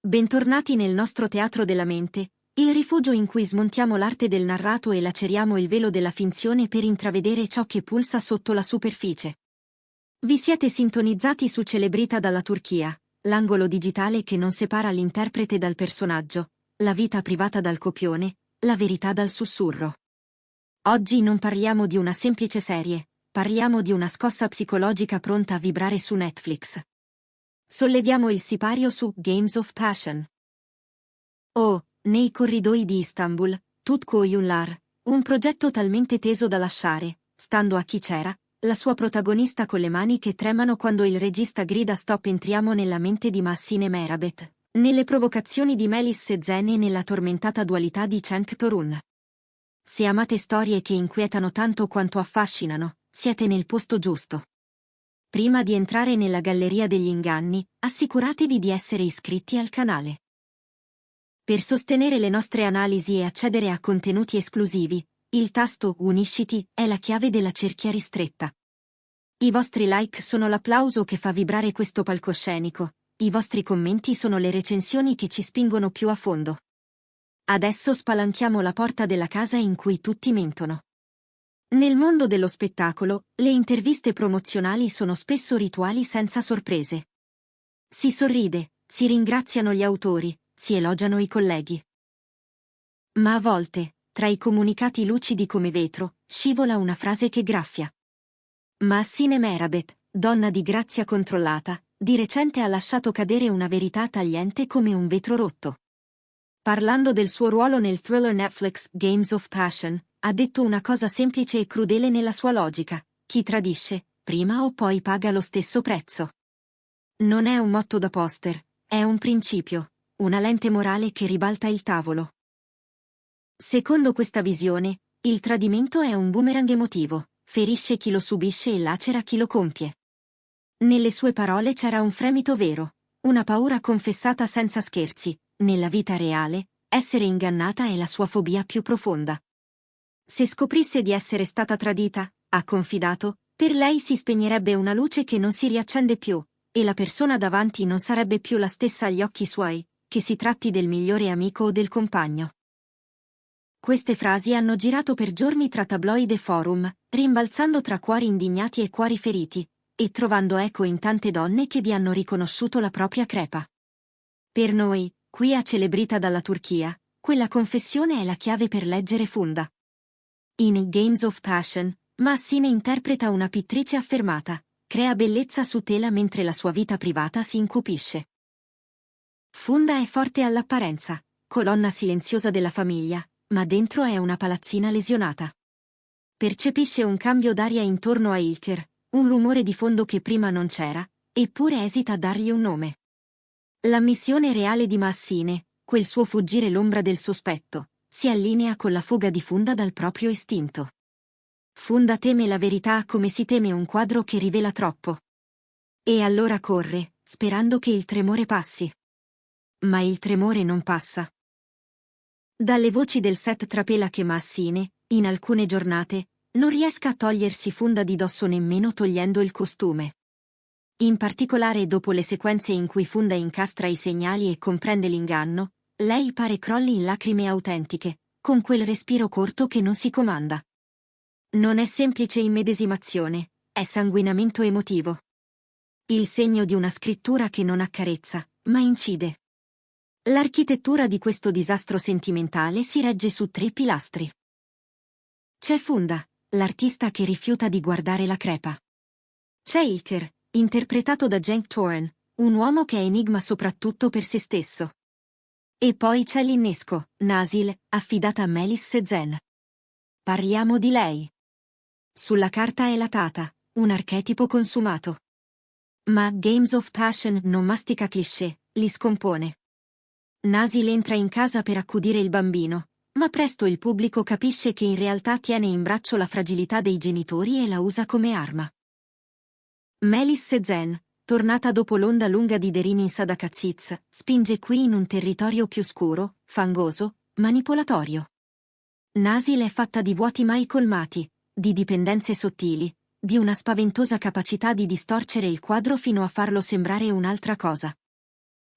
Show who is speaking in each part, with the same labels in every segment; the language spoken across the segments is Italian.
Speaker 1: Bentornati nel nostro teatro della mente, il rifugio in cui smontiamo l'arte del narrato e laceriamo il velo della finzione per intravedere ciò che pulsa sotto la superficie. Vi siete sintonizzati su Celebrita dalla Turchia, l'angolo digitale che non separa l'interprete dal personaggio, la vita privata dal copione, la verità dal sussurro. Oggi non parliamo di una semplice serie, parliamo di una scossa psicologica pronta a vibrare su Netflix. Solleviamo il sipario su Games of Passion. Oh, nei corridoi di Istanbul, Tutku Oyunlar, un progetto talmente teso da lasciare, stando a chi c'era, la sua protagonista con le mani che tremano quando il regista grida stop. Entriamo nella mente di Mahsine Merabet, nelle provocazioni di Melis Sezen e nella tormentata dualità di Cenk Torun. Se amate storie che inquietano tanto quanto affascinano, siete nel posto giusto. Prima di entrare nella galleria degli inganni, assicuratevi di essere iscritti al canale. Per sostenere le nostre analisi e accedere a contenuti esclusivi, il tasto Unisciti è la chiave della cerchia ristretta. I vostri like sono l'applauso che fa vibrare questo palcoscenico, i vostri commenti sono le recensioni che ci spingono più a fondo. Adesso spalanchiamo la porta della casa in cui tutti mentono. Nel mondo dello spettacolo, le interviste promozionali sono spesso rituali senza sorprese. Si sorride, si ringraziano gli autori, si elogiano i colleghi. Ma a volte, tra i comunicati lucidi come vetro, scivola una frase che graffia. Mahsine Merabet, donna di grazia controllata, di recente ha lasciato cadere una verità tagliente come un vetro rotto. Parlando del suo ruolo nel thriller Netflix Games of Passion, ha detto una cosa semplice e crudele nella sua logica: chi tradisce, prima o poi paga lo stesso prezzo. Non è un motto da poster, è un principio, una lente morale che ribalta il tavolo. Secondo questa visione, il tradimento è un boomerang emotivo, ferisce chi lo subisce e lacera chi lo compie. Nelle sue parole c'era un fremito vero, una paura confessata senza scherzi. Nella vita reale, essere ingannata è la sua fobia più profonda. Se scoprisse di essere stata tradita, ha confidato, per lei si spegnerebbe una luce che non si riaccende più, e la persona davanti non sarebbe più la stessa agli occhi suoi, che si tratti del migliore amico o del compagno. Queste frasi hanno girato per giorni tra tabloid e forum, rimbalzando tra cuori indignati e cuori feriti, e trovando eco in tante donne che vi hanno riconosciuto la propria crepa. Per noi, qui a Celebrita dalla Turchia, quella confessione è la chiave per leggere Funda. In Games of Passion, Mahsine interpreta una pittrice affermata, crea bellezza su tela mentre la sua vita privata si incupisce. Funda è forte all'apparenza, colonna silenziosa della famiglia, ma dentro è una palazzina lesionata. Percepisce un cambio d'aria intorno a Ilker, un rumore di fondo che prima non c'era, eppure esita a dargli un nome. La missione reale di Mahsine, quel suo fuggire l'ombra del sospetto, si allinea con la fuga di Funda dal proprio istinto. Funda teme la verità come si teme un quadro che rivela troppo. E allora corre, sperando che il tremore passi. Ma il tremore non passa. Dalle voci del set trapela che Mahsine, in alcune giornate, non riesca a togliersi Funda di dosso nemmeno togliendo il costume. In particolare dopo le sequenze in cui Funda incastra i segnali e comprende l'inganno, lei pare crolli in lacrime autentiche, con quel respiro corto che non si comanda. Non è semplice immedesimazione, è sanguinamento emotivo. Il segno di una scrittura che non accarezza, ma incide. L'architettura di questo disastro sentimentale si regge su 3 pilastri. C'è Funda, l'artista che rifiuta di guardare la crepa. C'è Ilker, interpretato da Cenk Torun, un uomo che è enigma soprattutto per se stesso. E poi c'è l'innesco, Nasil, affidata a Melis Sezen. Parliamo di lei. Sulla carta è la tata, un archetipo consumato. Ma Games of Passion non mastica cliché, li scompone. Nasil entra in casa per accudire il bambino, ma presto il pubblico capisce che in realtà tiene in braccio la fragilità dei genitori e la usa come arma. Melis Sezen, tornata dopo l'onda lunga di Derin in Sadakaziz, spinge qui in un territorio più scuro, fangoso, manipolatorio. Nasil è fatta di vuoti mai colmati, di dipendenze sottili, di una spaventosa capacità di distorcere il quadro fino a farlo sembrare un'altra cosa.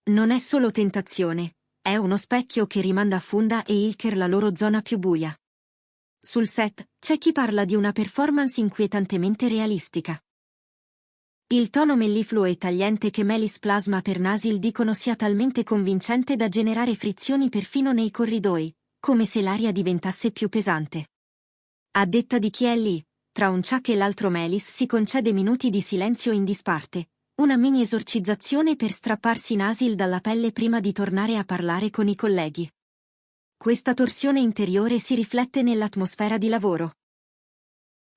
Speaker 1: Non è solo tentazione, è uno specchio che rimanda a Funda e Hilker la loro zona più buia. Sul set, c'è chi parla di una performance inquietantemente realistica. Il tono mellifluo e tagliente che Melis plasma per Nasil dicono sia talmente convincente da generare frizioni perfino nei corridoi, come se l'aria diventasse più pesante. A detta di chi è lì, tra un Chuck e l'altro Melis si concede minuti di silenzio in disparte, una mini esorcizzazione per strapparsi Nasil dalla pelle prima di tornare a parlare con i colleghi. Questa torsione interiore si riflette nell'atmosfera di lavoro.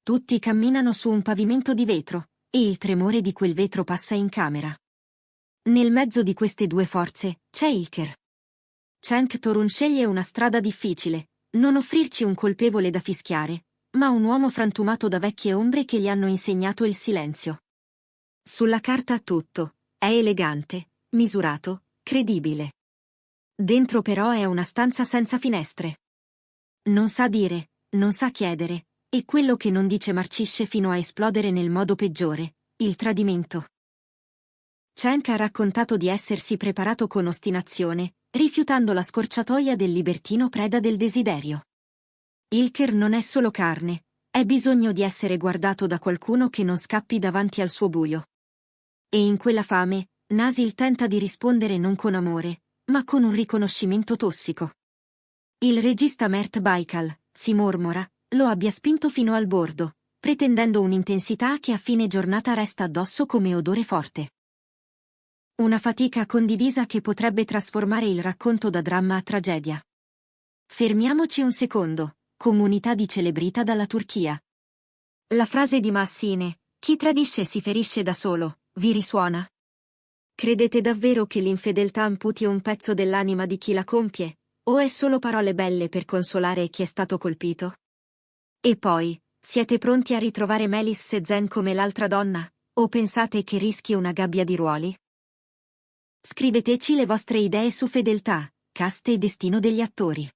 Speaker 1: Tutti camminano su un pavimento di vetro, e il tremore di quel vetro passa in camera. Nel mezzo di queste due forze, c'è Hilker. Cenk Torun sceglie una strada difficile, non offrirci un colpevole da fischiare, ma un uomo frantumato da vecchie ombre che gli hanno insegnato il silenzio. Sulla carta tutto è elegante, misurato, credibile. Dentro però è una stanza senza finestre. Non sa dire, non sa chiedere, e quello che non dice marcisce fino a esplodere nel modo peggiore, il tradimento. Cenk ha raccontato di essersi preparato con ostinazione, rifiutando la scorciatoia del libertino preda del desiderio. Hilker non è solo carne, è bisogno di essere guardato da qualcuno che non scappi davanti al suo buio. E in quella fame, Nasil tenta di rispondere non con amore, ma con un riconoscimento tossico. Il regista Mert Baikal, si mormora, lo abbia spinto fino al bordo, pretendendo un'intensità che a fine giornata resta addosso come odore forte. Una fatica condivisa che potrebbe trasformare il racconto da dramma a tragedia. Fermiamoci un secondo, comunità di celebrita dalla Turchia. La frase di Massine, chi tradisce si ferisce da solo, vi risuona? Credete davvero che l'infedeltà amputi un pezzo dell'anima di chi la compie, o è solo parole belle per consolare chi è stato colpito? E poi, siete pronti a ritrovare Melis Sezen come l'altra donna, o pensate che rischi una gabbia di ruoli? Scriveteci le vostre idee su fedeltà, caste e destino degli attori.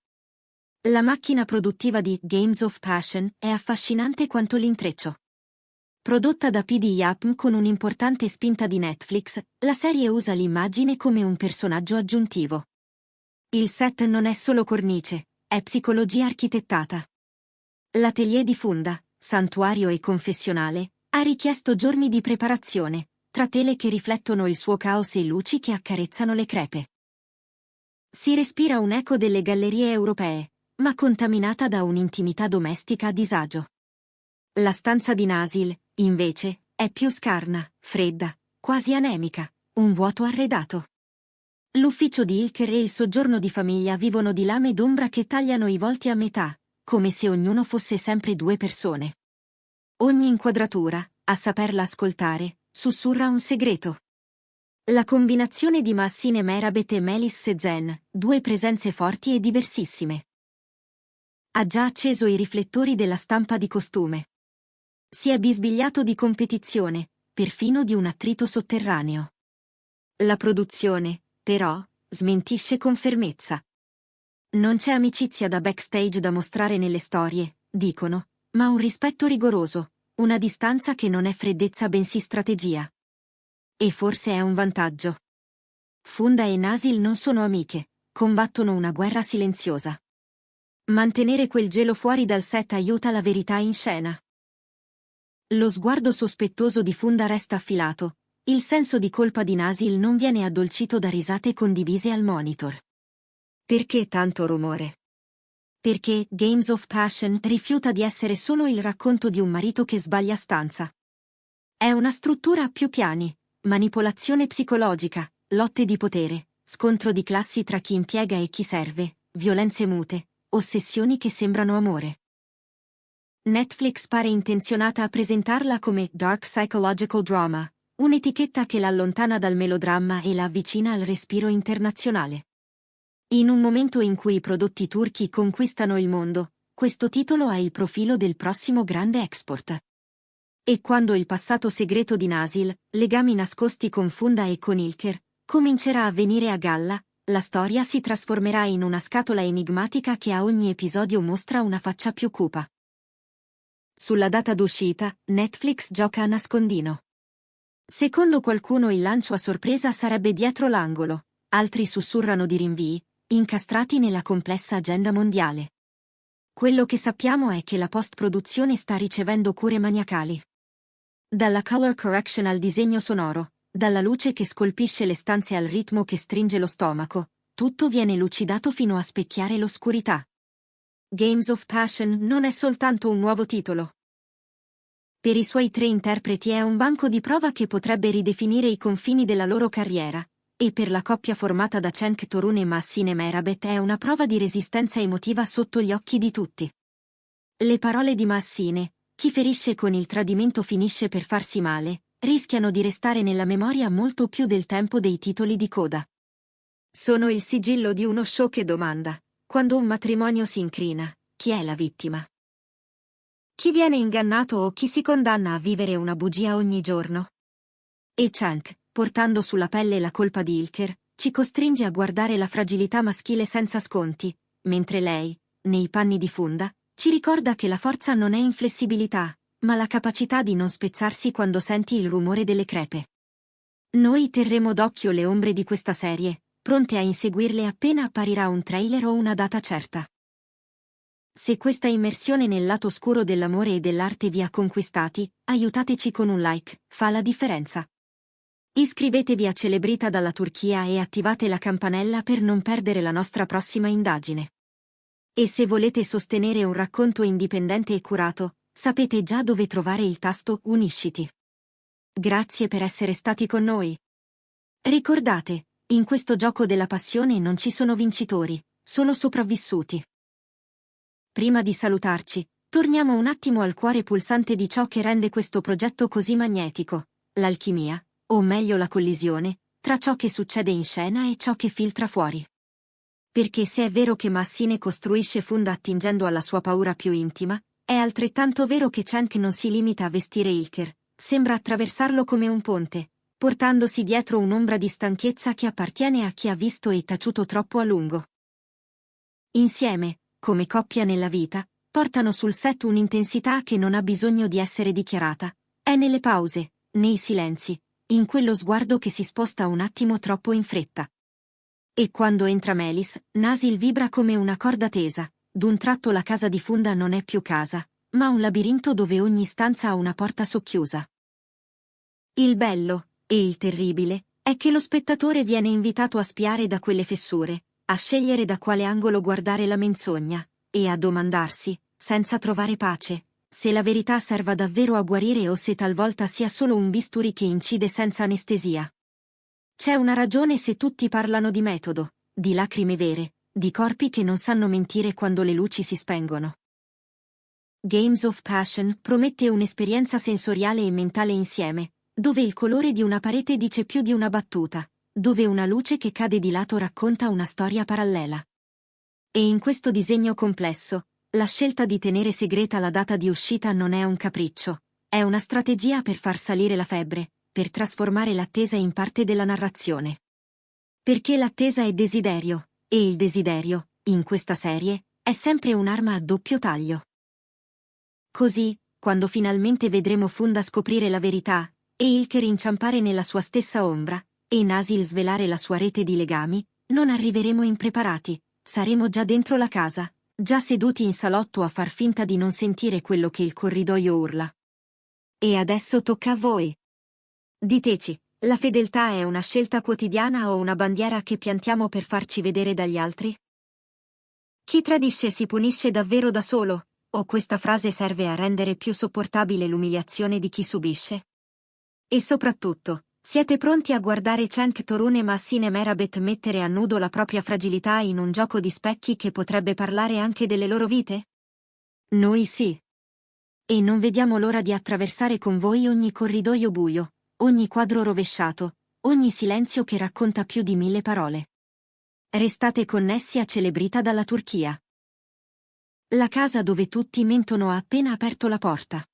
Speaker 1: La macchina produttiva di Games of Passion è affascinante quanto l'intreccio. Prodotta da PD Yapm con un'importante spinta di Netflix, la serie usa l'immagine come un personaggio aggiuntivo. Il set non è solo cornice, è psicologia architettata. L'atelier di Funda, santuario e confessionale, ha richiesto giorni di preparazione, tra tele che riflettono il suo caos e luci che accarezzano le crepe. Si respira un eco delle gallerie europee, ma contaminata da un'intimità domestica a disagio. La stanza di Nasil, invece, è più scarna, fredda, quasi anemica, un vuoto arredato. L'ufficio di Hilker e il soggiorno di famiglia vivono di lame d'ombra che tagliano i volti a metà, come se ognuno fosse sempre due persone. Ogni inquadratura, a saperla ascoltare, sussurra un segreto. La combinazione di Massine Merabet e Melis Sezen, due presenze forti e diversissime. Ha già acceso i riflettori della stampa di costume. Si è bisbigliato di competizione, perfino di un attrito sotterraneo. La produzione, però, smentisce con fermezza. Non c'è amicizia da backstage da mostrare nelle storie, dicono, ma un rispetto rigoroso, una distanza che non è freddezza bensì strategia. E forse è un vantaggio. Funda e Nasil non sono amiche, combattono una guerra silenziosa. Mantenere quel gelo fuori dal set aiuta la verità in scena. Lo sguardo sospettoso di Funda resta affilato, il senso di colpa di Nasil non viene addolcito da risate condivise al monitor. Perché tanto rumore? Perché Games of Passion rifiuta di essere solo il racconto di un marito che sbaglia stanza. È una struttura a più piani, manipolazione psicologica, lotte di potere, scontro di classi tra chi impiega e chi serve, violenze mute, ossessioni che sembrano amore. Netflix pare intenzionata a presentarla come Dark Psychological Drama, un'etichetta che la allontana dal melodramma e la avvicina al respiro internazionale. In un momento in cui i prodotti turchi conquistano il mondo, questo titolo ha il profilo del prossimo grande export. E quando il passato segreto di Nasil, legami nascosti con Funda e con Hilker, comincerà a venire a galla, la storia si trasformerà in una scatola enigmatica che a ogni episodio mostra una faccia più cupa. Sulla data d'uscita, Netflix gioca a nascondino. Secondo qualcuno il lancio a sorpresa sarebbe dietro l'angolo, altri sussurrano di rinvii, incastrati nella complessa agenda mondiale. Quello che sappiamo è che la post-produzione sta ricevendo cure maniacali. Dalla color correction al disegno sonoro, dalla luce che scolpisce le stanze al ritmo che stringe lo stomaco, tutto viene lucidato fino a specchiare l'oscurità. Games of Passion non è soltanto un nuovo titolo. Per i suoi 3 interpreti è un banco di prova che potrebbe ridefinire i confini della loro carriera, e per la coppia formata da Cenk Torun e Mahsine Merabet è una prova di resistenza emotiva sotto gli occhi di tutti. Le parole di Mahsine, chi ferisce con il tradimento finisce per farsi male, rischiano di restare nella memoria molto più del tempo dei titoli di coda. Sono il sigillo di uno show che domanda: quando un matrimonio si incrina, chi è la vittima? Chi viene ingannato o chi si condanna a vivere una bugia ogni giorno? E Cenk, portando sulla pelle la colpa di Ilker, ci costringe a guardare la fragilità maschile senza sconti, mentre lei, nei panni di Funda, ci ricorda che la forza non è inflessibilità, ma la capacità di non spezzarsi quando senti il rumore delle crepe. Noi terremo d'occhio le ombre di questa serie, pronte a inseguirle appena apparirà un trailer o una data certa. Se questa immersione nel lato oscuro dell'amore e dell'arte vi ha conquistati, aiutateci con un like, fa la differenza. Iscrivetevi a Celebrita dalla Turchia e attivate la campanella per non perdere la nostra prossima indagine. E se volete sostenere un racconto indipendente e curato, sapete già dove trovare il tasto Unisciti. Grazie per essere stati con noi. Ricordate, in questo gioco della passione non ci sono vincitori, solo sopravvissuti. Prima di salutarci, torniamo un attimo al cuore pulsante di ciò che rende questo progetto così magnetico: l'alchimia, o meglio la collisione, tra ciò che succede in scena e ciò che filtra fuori. Perché se è vero che Mahsine costruisce Funda attingendo alla sua paura più intima, è altrettanto vero che Cenk non si limita a vestire Ilker, sembra attraversarlo come un ponte, portandosi dietro un'ombra di stanchezza che appartiene a chi ha visto e taciuto troppo a lungo. Insieme, come coppia nella vita, portano sul set un'intensità che non ha bisogno di essere dichiarata, è nelle pause, nei silenzi, in quello sguardo che si sposta un attimo troppo in fretta. E quando entra Melis, Nasil vibra come una corda tesa, d'un tratto la casa di Funda non è più casa, ma un labirinto dove ogni stanza ha una porta socchiusa. Il bello, e il terribile, è che lo spettatore viene invitato a spiare da quelle fessure, a scegliere da quale angolo guardare la menzogna, e a domandarsi, senza trovare pace, se la verità serva davvero a guarire o se talvolta sia solo un bisturi che incide senza anestesia. C'è una ragione se tutti parlano di metodo, di lacrime vere, di corpi che non sanno mentire quando le luci si spengono. Games of Passion promette un'esperienza sensoriale e mentale insieme, dove il colore di una parete dice più di una battuta, dove una luce che cade di lato racconta una storia parallela. E in questo disegno complesso, la scelta di tenere segreta la data di uscita non è un capriccio, è una strategia per far salire la febbre, per trasformare l'attesa in parte della narrazione. Perché l'attesa è desiderio, e il desiderio, in questa serie, è sempre un'arma a doppio taglio. Così, quando finalmente vedremo Funda scoprire la verità, e Ilker inciampare nella sua stessa ombra, e Nasil svelare la sua rete di legami, non arriveremo impreparati, saremo già dentro la casa, già seduti in salotto a far finta di non sentire quello che il corridoio urla. E adesso tocca a voi. Diteci, la fedeltà è una scelta quotidiana o una bandiera che piantiamo per farci vedere dagli altri? Chi tradisce si punisce davvero da solo, o questa frase serve a rendere più sopportabile l'umiliazione di chi subisce? E soprattutto, siete pronti a guardare Cenk Torun e Mahsine Merabet mettere a nudo la propria fragilità in un gioco di specchi che potrebbe parlare anche delle loro vite? Noi sì. E non vediamo l'ora di attraversare con voi ogni corridoio buio, ogni quadro rovesciato, ogni silenzio che racconta più di 1000 parole. Restate connessi a Celebrita dalla Turchia. La casa dove tutti mentono ha appena aperto la porta.